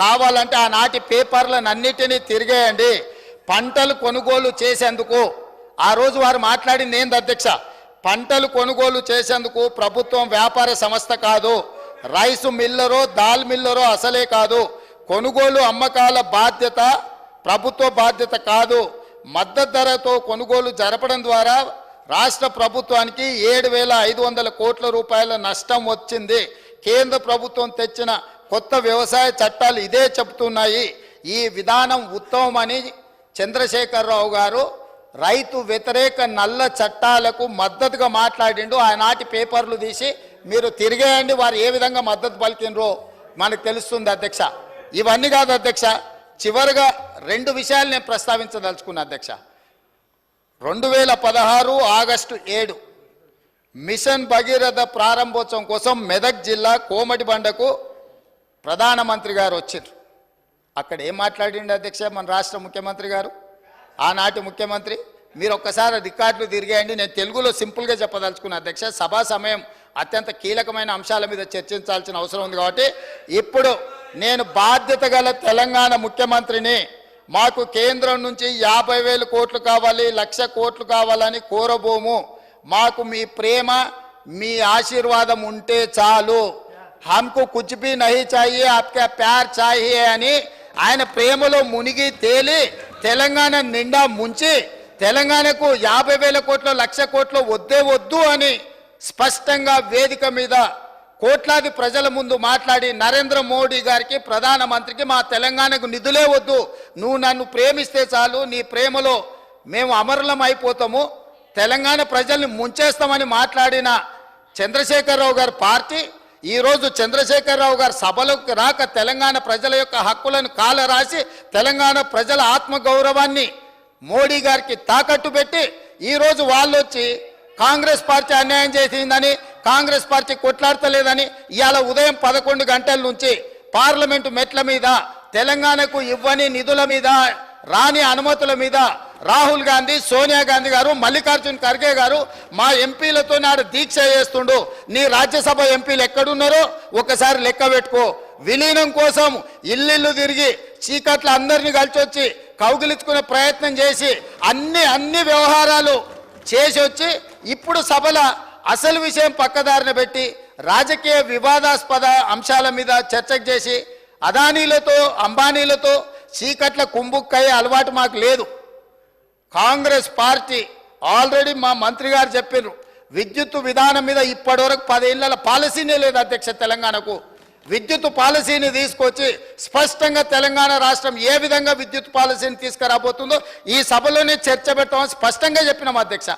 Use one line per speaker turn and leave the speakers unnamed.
కావాలంటే ఆనాటి పేపర్లను అన్నిటినీ తిరిగేయండి. పంటలు కొనుగోలు చేసేందుకు ఆ రోజు వారు మాట్లాడింది ఏంది అధ్యక్ష? పంటలు కొనుగోలు చేసేందుకు ప్రభుత్వం వ్యాపార సంస్థ కాదు, రైసు మిల్లరో దాల్ మిల్లరో అసలే కాదు, కొనుగోలు అమ్మకాల బాధ్యత ప్రభుత్వ బాధ్యత కాదు. మద్దతు ధరతో కొనుగోలు జరపడం ద్వారా రాష్ట్ర ప్రభుత్వానికి 7,500 కోట్ల రూపాయల నష్టం వచ్చింది. కేంద్ర ప్రభుత్వం తెచ్చిన కొత్త వ్యవసాయ చట్టాలు ఇదే చెబుతున్నాయి. ఈ విధానం ఉత్తమమని చంద్రశేఖరరావు గారు రైతు వ్యతిరేక నల్ల చట్టాలకు మద్దతుగా మాట్లాడిండు. ఆనాటి పేపర్లు తీసి మీరు తిరిగేయండి, వారు ఏ విధంగా మద్దతు పలికినరో మనకు తెలుస్తుంది అధ్యక్ష. ఇవన్నీ కాదు అధ్యక్ష, చివరిగా 2 విషయాలు నేను ప్రస్తావించదలుచుకున్నా అధ్యక్ష. 2016 ఆగస్టు 7 మిషన్ భగీరథ ప్రారంభోత్సవం కోసం మెదక్ జిల్లా కోమటిబండకు ప్రధానమంత్రి గారు వచ్చారు. అక్కడ ఏం మాట్లాడిండు అధ్యక్ష మన రాష్ట్ర ముఖ్యమంత్రి గారు, ఆనాటి ముఖ్యమంత్రి? మీరు ఒక్కసారి రికార్డులు తిరిగేయండి. నేను తెలుగులో సింపుల్గా చెప్పదలుచుకున్న అధ్యక్ష, సభా సమయం అత్యంత కీలకమైన అంశాల మీద చర్చించాల్సిన అవసరం ఉంది కాబట్టి ఇప్పుడు నేను బాధ్యత గల తెలంగాణ ముఖ్యమంత్రిని, మాకు కేంద్రం నుంచి 50,000 కోట్లు కావాలి, 1,00,000 కోట్లు కావాలని కోరబోము. మాకు మీ ప్రేమ మీ ఆశీర్వాదం ఉంటే చాలు, హమ్కు కుచ్ భీ నహీ చాహియే ఆప్కా ప్యార్ చాహియే అని ఆయన ప్రేమలో మునిగి తేలి తెలంగాణ నిండా ముంచి తెలంగాణకు 50,000 కోట్లు 1,00,000 కోట్లు వద్దే వద్దు అని స్పష్టంగా వేదిక మీద కోట్లాది ప్రజల ముందు మాట్లాడి నరేంద్ర మోడీ గారికి ప్రధానమంత్రికి మా తెలంగాణకు నిధులే వద్దు, నువ్వు నన్ను ప్రేమిస్తే చాలు, నీ ప్రేమలో మేము అమరులం అయిపోతాము, తెలంగాణ ప్రజల్ని ముంచేస్తామని మాట్లాడిన చంద్రశేఖరరావు గారి పార్టీ ఈరోజు చంద్రశేఖరరావు గారు సభలోకి రాక తెలంగాణ ప్రజల యొక్క హక్కులను కాలరాసి తెలంగాణ ప్రజల ఆత్మగౌరవాన్ని మోడీ గారికి తాకట్టు పెట్టి ఈరోజు వాళ్ళు వచ్చి కాంగ్రెస్ పార్టీ అన్యాయం చేసిందని, కాంగ్రెస్ పార్టీ కొట్లాడతలేదని ఇవాళ ఉదయం 11 గంటల నుంచి పార్లమెంటు మెట్ల మీద తెలంగాణకు ఇవ్వని నిధుల మీద, రాని అనుమతుల మీద రాహుల్ గాంధీ, సోనియా గాంధీ గారు, మల్లికార్జున్ ఖర్గే గారు మా ఎంపీలతో నాడు దీక్ష చేస్తుండు. నీ రాజ్యసభ ఎంపీలు ఎక్కడున్నారో ఒకసారి లెక్క పెట్టుకో. విలీనం కోసం ఇల్లు తిరిగి చీకట్ల అందరినీ కలిసి వచ్చి కౌగిలించుకునే ప్రయత్నం చేసి అన్ని వ్యవహారాలు చేసి వచ్చి ఇప్పుడు సభల అసలు విషయం పక్కదారిన పెట్టి రాజకీయ వివాదాస్పద అంశాల మీద చర్చకు చేసి అదానీలతో అంబానీలతో చీకట్ల కుంభుక్కయ్యే అలవాటు మాకు లేదు. కాంగ్రెస్ పార్టీ ఆల్రెడీ మా మంత్రి గారు చెప్పారు, విద్యుత్ విధానం మీద ఇప్పటివరకు 10 ఏళ్ల పాలసీనే లేదు అధ్యక్ష. తెలంగాణకు విద్యుత్ పాలసీని తీసుకొచ్చి స్పష్టంగా తెలంగాణ రాష్ట్రం ఏ విధంగా విద్యుత్ పాలసీని తీసుకురాబోతుందో ఈ సభలోనే చర్చ పెట్టమని స్పష్టంగా చెప్పినాం అధ్యక్ష.